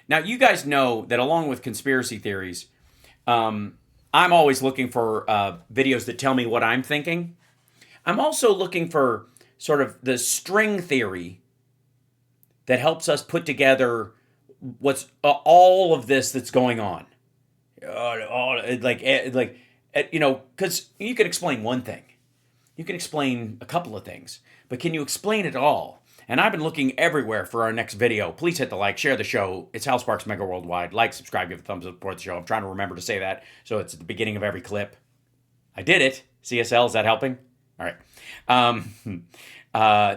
Now, you guys know that along with conspiracy theories, I'm always looking for videos that tell me what I'm thinking. I'm also looking for sort of the string theory that helps us put together what's all of this that's going on. Because you can explain one thing, you can explain a couple of things, but can you explain it all? And I've been looking everywhere for our next video. Please hit the like, share the show. It's Hal Sparks Mega Worldwide. Like, subscribe, give a thumbs up, support the show. I'm trying to remember to say that, so it's at the beginning of every clip. I did it. CSL, is that helping? All right.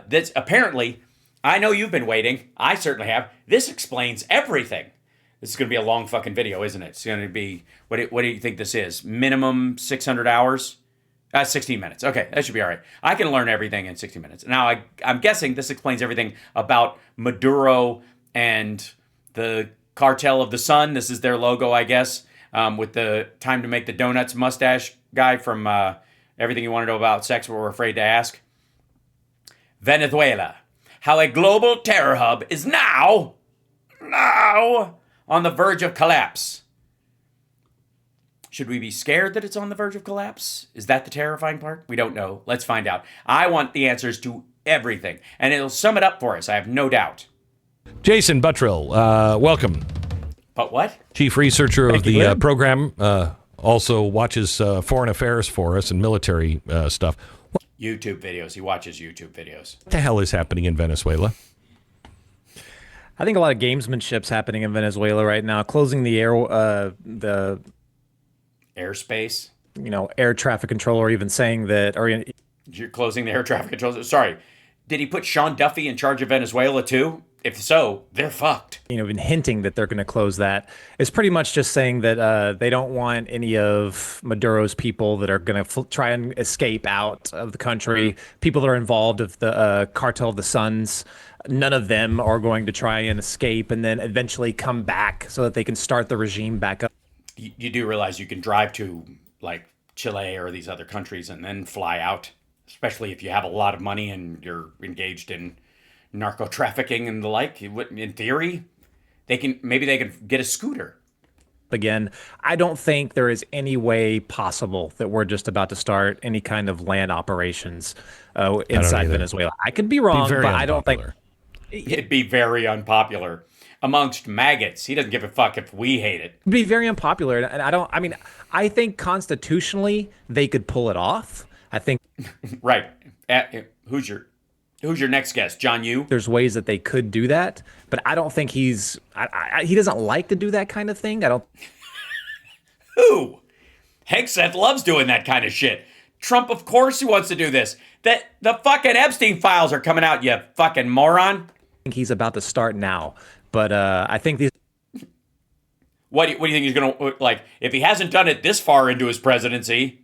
This apparently, I know you've been waiting. I certainly have. This explains everything. This is going to be a long fucking video, isn't it? It's going to be, what do you think this is? Minimum 600 hours? 16 minutes. Okay, that should be all right. I can learn everything in 60 minutes. Now, I'm guessing this explains everything about Maduro and the Cartel of the Sun. This is their logo, I guess, with the time to make the donuts mustache guy from Everything You Want to Know About Sex But We're Afraid to Ask. Venezuela. How a global terror hub is now on the verge of collapse. Should we be scared that it's on the verge of collapse? Is that the terrifying part? We don't know. Let's find out. I want the answers to everything, and it'll sum it up for us, I have no doubt. Jason Buttrill, welcome. But what? Chief researcher of the program, also watches foreign affairs for us and military stuff. YouTube videos. He watches YouTube videos. What the hell is happening in I think a lot of gamesmanship's happening in Venezuela right now, closing the airspace, air traffic control, or even saying that, or you're closing the air traffic control. Sorry, did he put Sean Duffy in charge of Venezuela too? If so, they're fucked. Been hinting that they're going to close that. It's pretty much just saying that they don't want any of Maduro's people that are going to try and escape out of the country. People that are involved of the Cartel of the Suns. None of them are going to try and escape and then eventually come back so that they can start the regime back up. You do realize you can drive to like Chile or these other countries and then fly out, especially if you have a lot of money and you're engaged in narco trafficking and the like. In theory, they can get a scooter. Again, I don't think there is any way possible that we're just about to start any kind of land operations inside Venezuela. I could be wrong, but I don't think it'd be very unpopular amongst maggots. He doesn't give a fuck if we hate it. It'd be very unpopular, and I think constitutionally they could pull it off. I think right. Who's your next guest? John Yoo? There's ways that they could do that, but I don't think he doesn't like to do that kind of thing. I don't. Who? Hegseth loves doing that kind of shit. Trump, of course, he wants to do this. The fucking Epstein files are coming out, you fucking moron. I think he's about to start now, but I think these. What do you think he's gonna like? If he hasn't done it this far into his presidency.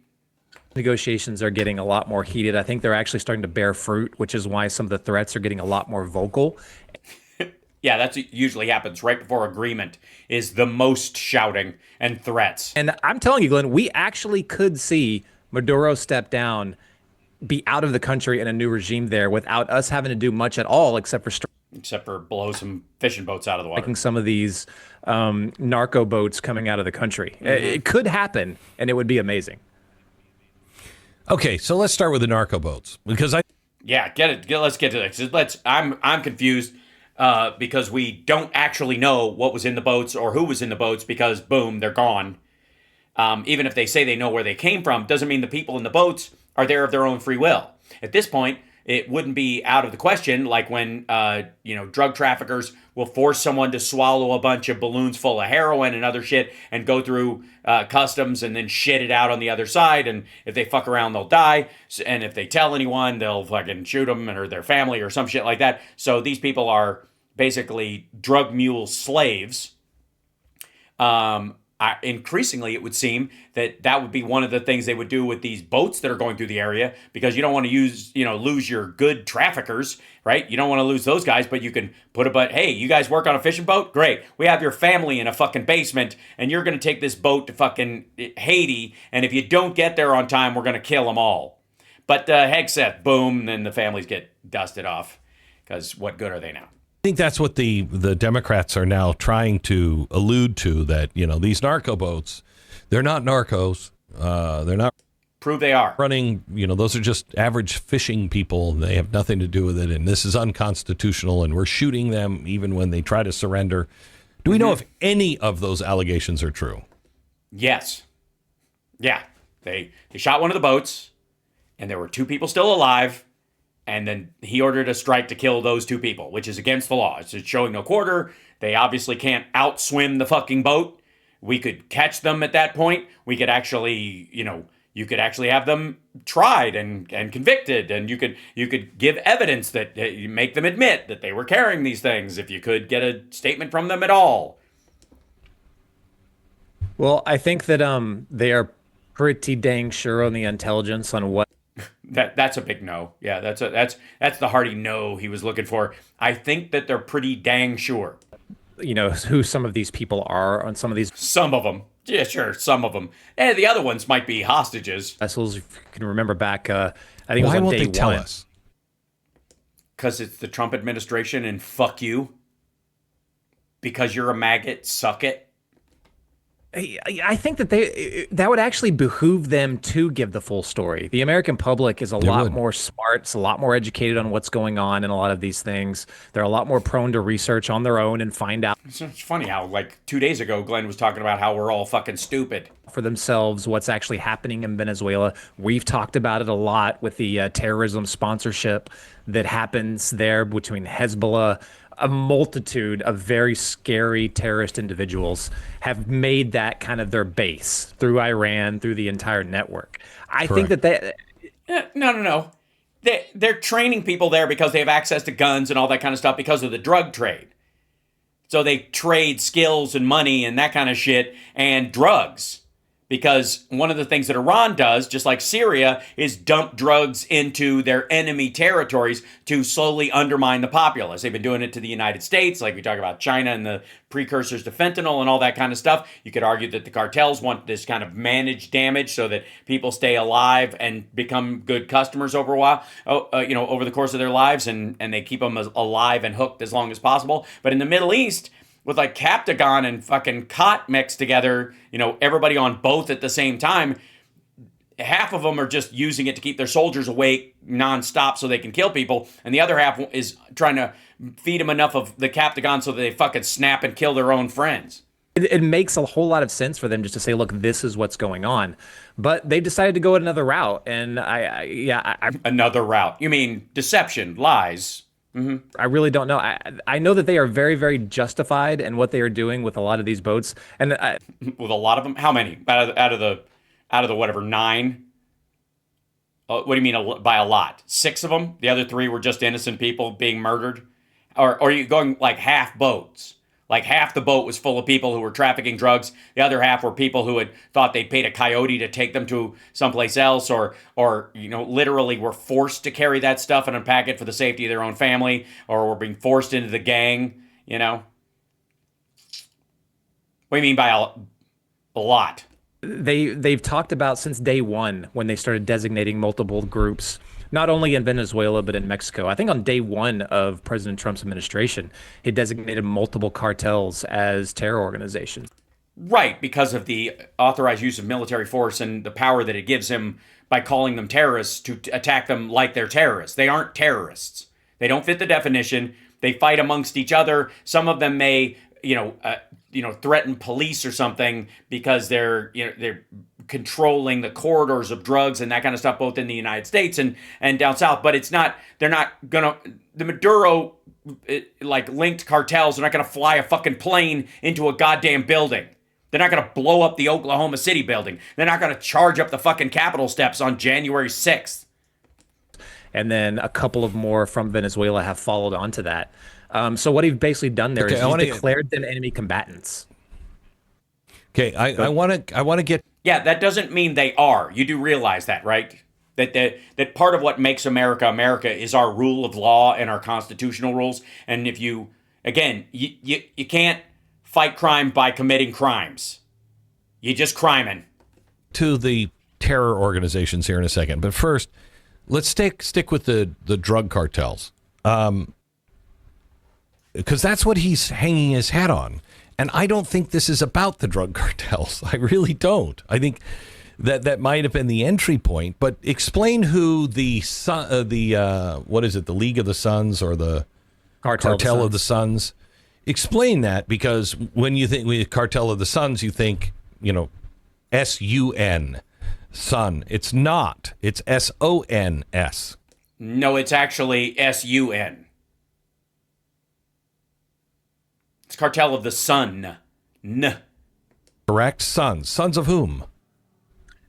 Negotiations are getting a lot more heated. I think they're actually starting to bear fruit, which is why some of the threats are getting a lot more vocal. Yeah, that's what usually happens right before agreement is the most shouting and threats. And I'm telling you, Glenn, we actually could see Maduro step down, be out of the country in a new regime there without us having to do much at all except for blow some fishing boats out of the water. Making some of these narco boats coming out of the country. Mm-hmm. It could happen, and it would be amazing. Okay, so let's start with the narco boats because let's get to this. I'm confused because we don't actually know what was in the boats or who was in the boats because boom, they're gone. Even if they say they know where they came from, doesn't mean the people in the boats are there of their own free will. At this point, it wouldn't be out of the question, like when drug traffickers will force someone to swallow a bunch of balloons full of heroin and other shit and go through customs and then shit it out on the other side. And if they fuck around, they'll die. And if they tell anyone, they'll fucking shoot them or their family or some shit like that. So these people are basically drug mule slaves. Increasingly, it would seem that would be one of the things they would do with these boats that are going through the area, because you don't want to lose your good traffickers, right? You don't want to lose those guys, but you can put hey, you guys work on a fishing boat? Great. We have your family in a fucking basement, and you're going to take this boat to fucking Haiti, and if you don't get there on time, we're going to kill them all. But Hegseth, boom, then the families get dusted off, because what good are they now? think that's what the Democrats are now trying to allude to, that, these narco boats, they're not narcos. They're not. Prove they are. Running, those are just average fishing people. They have nothing to do with it. And this is unconstitutional. And we're shooting them even when they try to surrender. Do we know if any of those allegations are true? Yes. Yeah. They shot one of the boats, and there were 2 people still alive. And then he ordered a strike to kill those 2 people, which is against the law. It's showing no quarter. They obviously can't outswim the fucking boat. We could catch them at that point. We could actually, you could actually have them tried and convicted, and you could give evidence that you make them admit that they were carrying these things if you could get a statement from them at all. Well, I think that they are pretty dang sure on the intelligence on what. That's a big no. Yeah, that's the hearty no he was looking for. I think that they're pretty dang sure. Who some of these people are on some of these. Some of them. Yeah, sure, some of them. And the other ones might be hostages. Vessels, if you can remember back, I think it was Why on won't day they tell one. us? Because it's the Trump administration and fuck you. Because you're a maggot, suck it. I think that would actually behoove them to give the full story. The American public is a lot more smart. It's a lot more educated on what's going on in a lot of these things. They're a lot more prone to research on their own and find out. It's funny how, 2 days ago, Glenn was talking about how we're all fucking stupid. For themselves what's actually happening in Venezuela. We've talked about it a lot with the terrorism sponsorship that happens there between Hezbollah. A multitude of very scary terrorist individuals have made that kind of their base through Iran, through the entire network. I think that No. They're training people there because they have access to guns and all that kind of stuff because of the drug trade. So they trade skills and money and that kind of shit and drugs. Because one of the things that Iran does, just like Syria, is dump drugs into their enemy territories to slowly undermine the populace. They've been doing it to the United States, like we talk about China and the precursors to fentanyl and all that kind of stuff. You could argue that the cartels want this kind of managed damage so that people stay alive and become good customers over a while, over the course of their lives, and they keep them alive and hooked as long as possible. But in the Middle East, with Captagon and fucking Cot mixed together, everybody on both at the same time, half of them are just using it to keep their soldiers awake nonstop so they can kill people, and the other half is trying to feed them enough of the Captagon so that they fucking snap and kill their own friends. It makes a whole lot of sense for them just to say, look, this is what's going on. But they decided to go another route, and Another route? You mean deception, lies? Mm-hmm. I really don't know. I know that they are very, very justified in what they are doing with a lot of these boats, and with a lot of them. How many out of the whatever 9? What do you mean by a lot? 6 of them. The other 3 were just innocent people being murdered, or are you going half boats? Half the boat was full of people who were trafficking drugs. The other half were people who had thought they paid a coyote to take them to someplace else, or literally were forced to carry that stuff and unpack it for the safety of their own family, or were being forced into the gang. What do you mean by a lot? They've talked about since day one when they started designating multiple groups, not only in Venezuela, but in Mexico. I think on day one of President Trump's administration, he designated multiple cartels as terror organizations. Right, because of the authorized use of military force and the power that it gives him by calling them terrorists to attack them like they're terrorists. They aren't terrorists. They don't fit the definition. They fight amongst each other. Some of them may, threaten police or something because they're controlling the corridors of drugs and that kind of stuff, both in the United States and down south. But they're not gonna, the Maduro linked cartels are not gonna fly a fucking plane into a goddamn building. They're not gonna blow up the Oklahoma City building. They're not gonna charge up the fucking Capitol steps on January 6th. And then a couple of more from Venezuela have followed onto that. So what he's basically done there is he's declared them enemy combatants. Okay, I want to get. Yeah, that doesn't mean they are. You do realize that, right? That part of what makes America America is our rule of law and our constitutional rules. And if you can't fight crime by committing crimes. You're just criming. To the terror organizations here in a second, but first, let's stick with the drug cartels. because that's what he's hanging his hat on. And I don't think this is about the drug cartels. I really don't. I think that might have been the entry point. But explain who the what is it? The League of the Suns or the Cartel of the Suns? Explain that, because when you think Cartel of the Suns, you think, S-U-N, Sun. It's not. It's S-O-N-S. No, it's actually S-U-N. It's Cartel of the Sun. Correct? Sons. Sons of whom?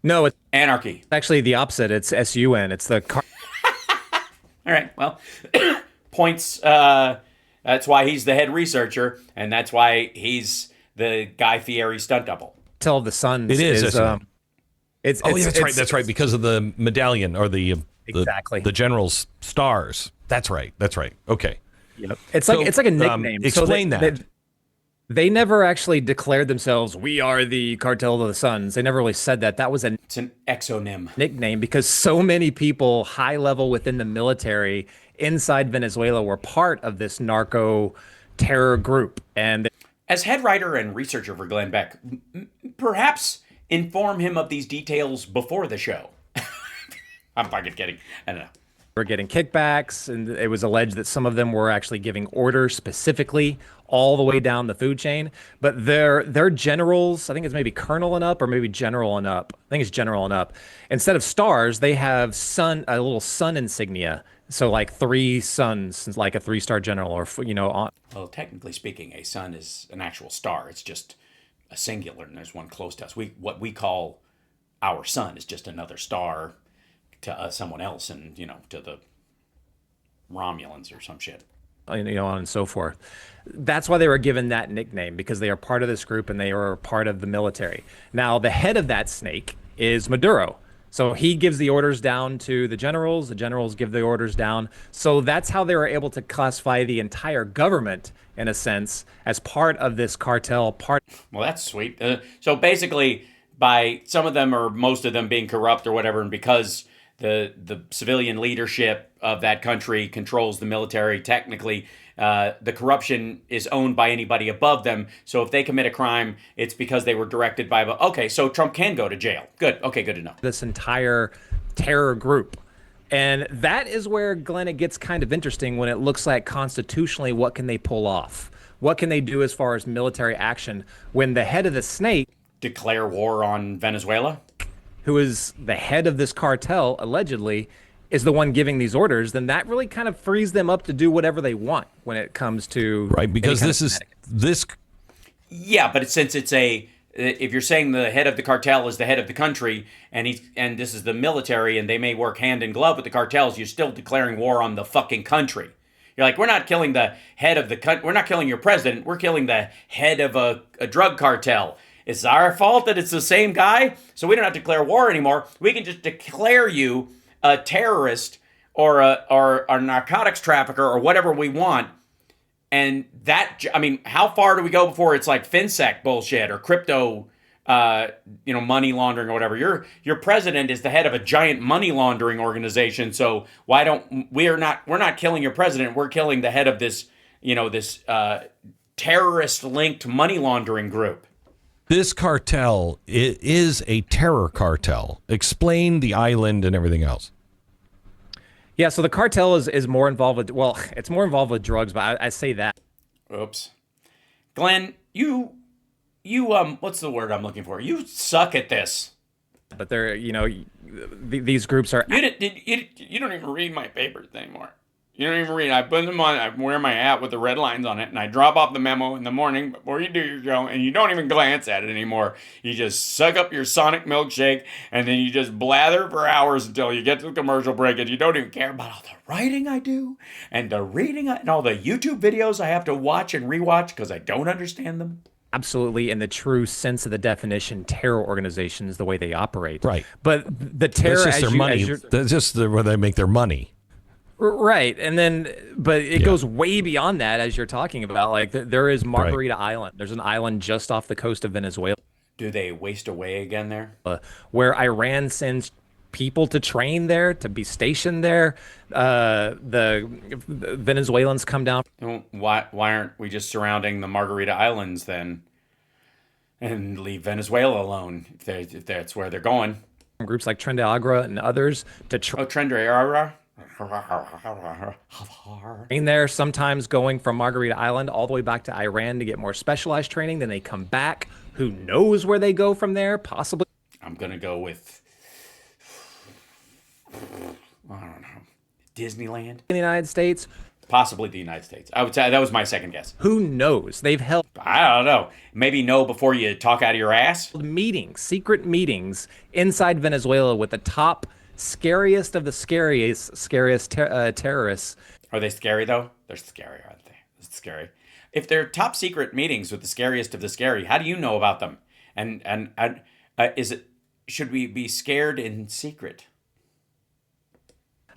No, it's Anarchy. actually the opposite. It's S-U-N. It's the All right, well, points. That's why he's the head researcher, and that's why he's the Guy Fieri stunt double. Cartel of the Suns. It is. That's right. That's right. Because of the medallion or the exactly the general's stars. That's right. Okay. Yep. It's like a nickname. Explain that. They never actually declared themselves, we are the Cartel of the Suns. They never really said that. That was It's an exonym. nickname because so many people high level within the military inside Venezuela were part of this narco terror group. And As head writer and researcher for Glenn Beck, perhaps inform him of these details before the show. I'm fucking kidding. I don't know. were getting kickbacks, and it was alleged that some of them were actually giving orders specifically all the way down the food chain. But their generals, I think it's maybe colonel and up, or maybe general and up. I think it's general and up. Instead of stars, they have a little sun insignia. So like 3 suns, like a 3-star general, or on. Well, technically speaking, a sun is an actual star. It's just a singular, and there's one close to us. What we call our sun is just another star to someone else, and to the Romulans or some shit. On and so forth. That's why they were given that nickname, because they are part of this group and they are part of the military. Now, the head of that snake is Maduro. So he gives the orders down to the generals give the orders down. So that's how they were able to classify the entire government, in a sense, as part of this cartel. Well, that's sweet. So basically, by some of them or most of them being corrupt or whatever, and because the civilian leadership of that country controls the military, technically, the corruption is owned by anybody above them. So if they commit a crime, it's because they were directed by, okay, so Trump can go to jail. Good. Okay, good to know. This entire terror group. And that is where, Glenn, it gets kind of interesting when it looks like constitutionally, what can they pull off? What can they do as far as military action when the head of the snake... Declare war on Venezuela? Who is the head of this cartel, allegedly, is the one giving these orders, then that really kind of frees them up to do whatever they want when it comes to... Right, because this... Yeah, but since it's if you're saying the head of the cartel is the head of the country, and this is the military, and they may work hand in glove with the cartels, you're still declaring war on the fucking country. You're like, we're not killing the head of the country, we're not killing your president, we're killing the head of a drug cartel. It's our fault that it's the same guy, so we don't have to declare war anymore. We can just declare you a terrorist or a narcotics trafficker or whatever we want. And that, I mean, how far do we go before it's like FinSec bullshit or crypto, money laundering or whatever? Your president is the head of a giant money laundering organization. So we're not killing your president. We're killing the head of this, this terrorist linked money laundering group. This cartel is a terror cartel. Explain the island and everything else. Yeah, so the cartel is more involved with, it's more involved with drugs, but I say that. Oops. Glenn, you what's the word I'm looking for? You suck at this. But they're, these groups are... You don't even read my papers anymore. You don't even read. I put them on. I wear my hat with the red lines on it, and I drop off the memo in the morning before you do your show, and you don't even glance at it anymore. You just suck up your Sonic milkshake, and then you just blather for hours until you get to the commercial break, and you don't even care about all the writing I do, and the reading, and all the YouTube videos I have to watch and rewatch because I don't understand them. Absolutely, in the true sense of the definition, terror organizations, the way they operate. Right. But the terror... That's just their money. That's just where they make their money. Right. And then, but it goes way beyond that, as you're talking about. Like, there is Margarita Island. There's an island just off the coast of Venezuela. Do they waste away again there? Where Iran sends people to train there, to be stationed there. The Venezuelans come down. Well, why aren't we just surrounding the Margarita Islands then, and leave Venezuela alone if that's where they're going? Groups like Tren de Agra and others to Trendra. train there, sometimes going from Margarita Island all the way back to Iran to get more specialized training. Then they come back. Who knows where they go from there? Possibly. I'm gonna go with, I don't know, Disneyland, In the United States. possibly the United States. I would say that was my second guess. Who knows? They've held I don't know. Maybe know before you talk out of your ass. meetings, secret meetings inside Venezuela with the top scariest of the scariest terrorists. Are they scary though? They're scary, aren't they? It's scary. If they're top secret meetings with the scariest of the scary, how do you know about them? And is it, should we be scared in secret?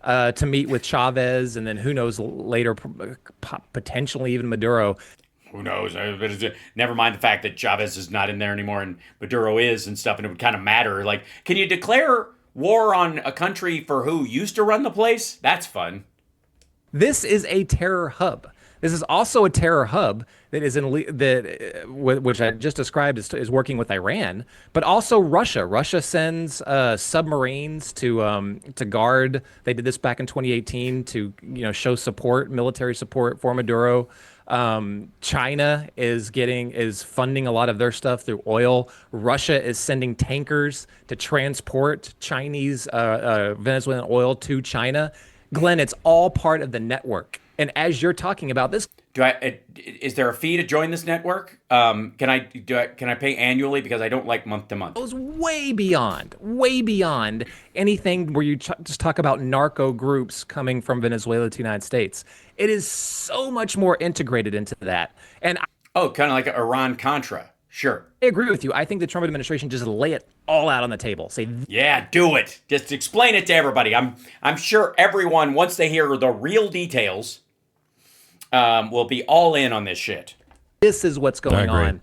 To meet with Chavez, and then who knows later, potentially even Maduro. Who knows? Never mind the fact that Chavez is not in there anymore and Maduro is and stuff, and it would kind of matter. Like, can you declare war on a country for who used to run the place? That's fun. This is a terror hub. This is also a terror hub that is which I just described is working with Iran, but also Russia. Russia sends submarines to guard. They did this back in 2018 to show support, military support for Maduro. China is funding a lot of their stuff through oil. Russia is sending tankers to transport Chinese Venezuelan oil to China. Glenn, it's all part of the network. And as you're talking about this, is there a fee to join this network? Can I pay annually, because I don't like month to month? goes way beyond anything where you just talk about narco groups coming from Venezuela to the United States. It is so much more integrated into that. And Oh, kind of like Iran Contra. Sure. I agree with you. I think the Trump administration just lay it all out on the table. Say, Yeah, do it. Just explain it to everybody. I'm sure everyone, once they hear the real details, will be all in on this shit. this is what's going on.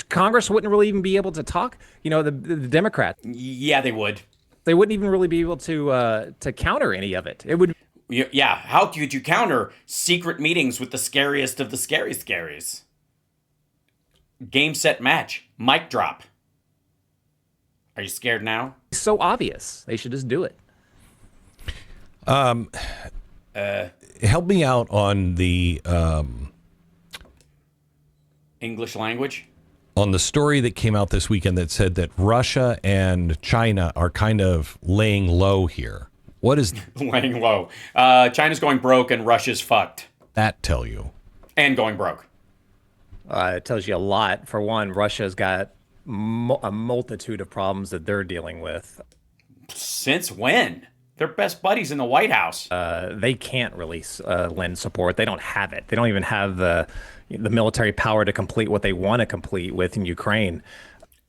Congress wouldn't really even be able to talk. The Democrats, Yeah, they would. they wouldn't even really be able to counter any of it. It would. Yeah, how could you counter secret meetings with the scariest of the scaries? Game, set, match. Mic drop. Are you scared now? So obvious. They should just do it. Help me out on the English language? on the story that came out this weekend that said that Russia and China are kind of laying low here. What does Laying low. China's going broke and Russia's fucked. that tell you? And going broke. It tells you a lot. For one, Russia's got a multitude of problems that they're dealing with. Since when? They're best buddies in the White House. They can't really lend support. They don't have it. They don't even have the military power to complete what they want to complete with in Ukraine.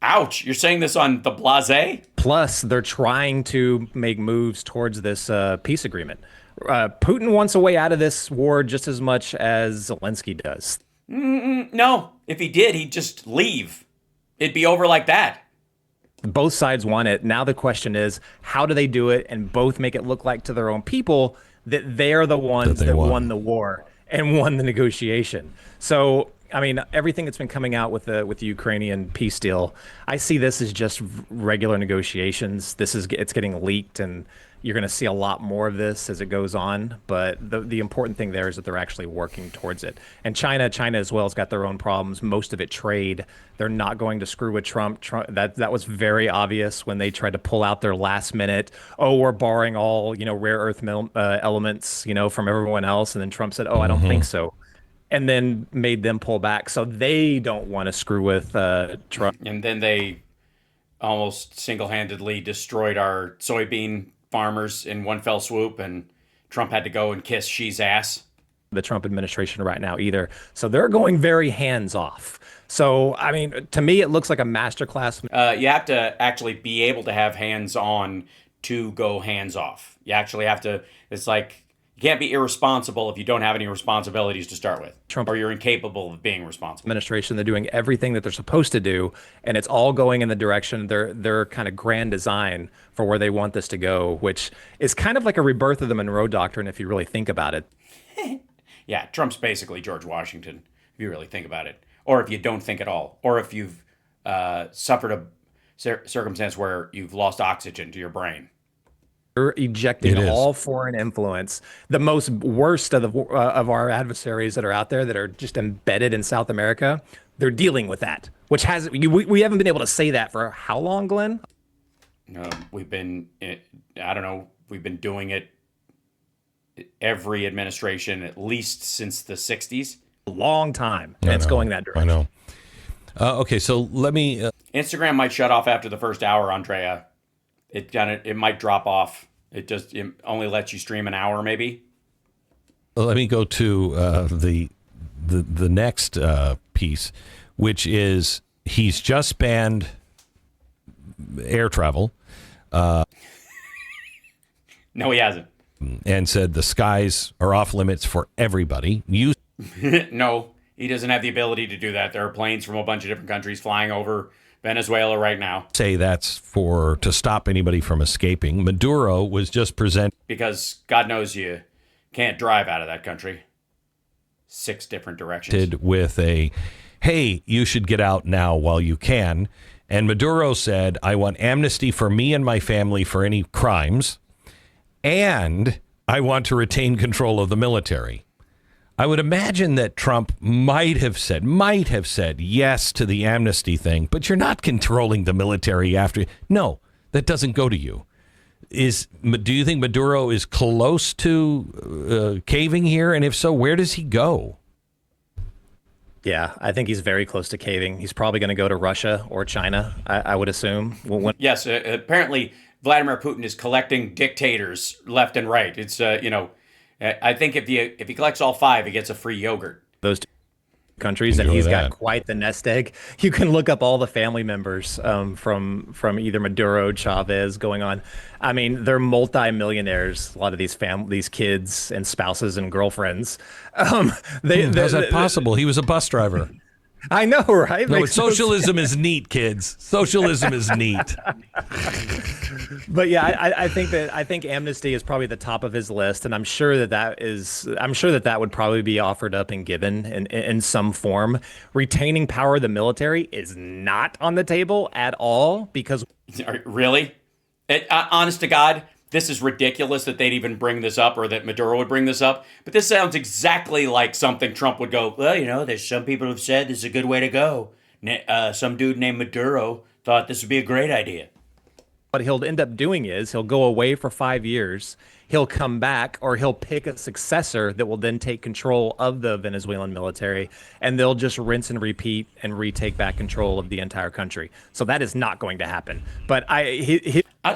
Ouch. You're saying this on the blase? Plus, they're trying to make moves towards this peace agreement. Putin wants a way out of this war just as much as Zelensky does. No. If he did, he'd just leave. It'd be over like that. Both sides want it. Now the question is, how do they do it and both make it look like to their own people that they're the ones that won the war and won the negotiation? So, I mean, everything that's been coming out with the Ukrainian peace deal, I see this as just regular negotiations. It's getting leaked, and you're going to see a lot more of this as it goes on. But the important thing there is that they're actually working towards it. And China as well has got their own problems. Most of it trade. They're not going to screw with Trump. That was very obvious when they tried to pull out their last minute. Oh, we're borrowing all rare earth elements from everyone else. And then Trump said, oh, I don't think so. And then made them pull back. So they don't want to screw with Trump. And then they almost single-handedly destroyed our soybean farmers in one fell swoop, and Trump had to go and kiss Xi's ass. The Trump administration right now either. So they're going very hands-off. So, I mean, to me, it looks like a masterclass. You have to actually be able to have hands-on to go hands-off. You actually have to, it's like, You can't be irresponsible if you don't have any responsibilities to start with, Trump or you're incapable of being responsible. Administration, they're doing everything that they're supposed to do, and it's all going in the direction their kind of grand design for where they want this to go, which is kind of like a rebirth of the Monroe Doctrine if you really think about it. Yeah, Trump's basically George Washington, if you really think about it. Or if you don't think at all. Or if you've suffered a circumstance where you've lost oxygen to your brain. They're ejecting all foreign influence. The most worst of our adversaries that are out there that are just embedded in South America, they're dealing with that, which has we haven't been able to say that for how long, Glenn? We've been doing it every administration, at least since the 60s. A long time, and it's going that direction. I know. Okay, so let me... Instagram might shut off after the first hour, Andrea. It might drop off. It only lets you stream an hour, maybe. Let me go to the next piece, which is he's just banned air travel. No, he hasn't. And said the skies are off limits for everybody. No, he doesn't have the ability to do that. There are planes from a bunch of different countries flying over Venezuela right now. Say that's to stop anybody from escaping. Maduro was just presented. Because God knows you can't drive out of that country. 6 different directions. With hey, you should get out now while you can. And Maduro said, I want amnesty for me and my family for any crimes. And I want to retain control of the military. I would imagine that Trump might have said yes to the amnesty thing, but you're not controlling the military after. No, that doesn't go to you. Do you think Maduro is close to caving here? And if so, where does he go? Yeah, I think he's very close to caving. He's probably going to go to Russia or China, I would assume. Yes, apparently Vladimir Putin is collecting dictators left and right. It's, I think if he collects all 5, he gets a free yogurt. Those 2 countries, and he's got quite the nest egg. You can look up all the family members from either Maduro, Chavez going on. I mean, they're multi-millionaires. A lot of these kids and spouses and girlfriends. How's that possible? He was a bus driver. I know, right? No, socialism is neat, kids. Socialism is neat. But yeah, I think amnesty is probably the top of his list, and I'm sure that would probably be offered up and given in some form. Retaining power of the military is not on the table at all because really, honest to God, this is ridiculous that they'd even bring this up or that Maduro would bring this up. But this sounds exactly like something Trump would go, well, there's some people who've said this is a good way to go. Some dude named Maduro thought this would be a great idea. What he'll end up doing is he'll go away for 5 years. He'll come back, or he'll pick a successor that will then take control of the Venezuelan military, and they'll just rinse and repeat and retake back control of the entire country. So that is not going to happen. But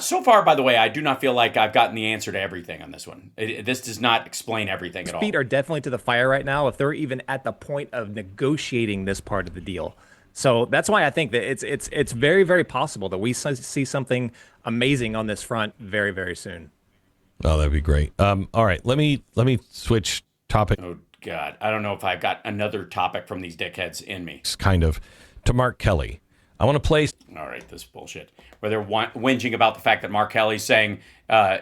so far, by the way, I do not feel like I've gotten the answer to everything on this one. This does not explain everything at all. Feet are definitely to the fire right now if they're even at the point of negotiating this part of the deal. So that's why I think that it's very, very possible that we see something amazing on this front very, very soon. Oh, that'd be great. All right, let me switch topic. Oh God, I don't know if I've got another topic from these dickheads in me. It's kind of to Mark Kelly. I want to play. All right, this bullshit where they're whinging about the fact that Mark Kelly's saying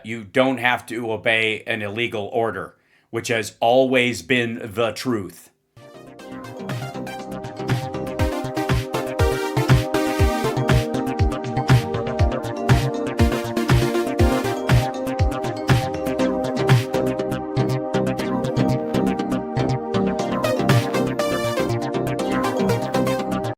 you don't have to obey an illegal order, which has always been the truth.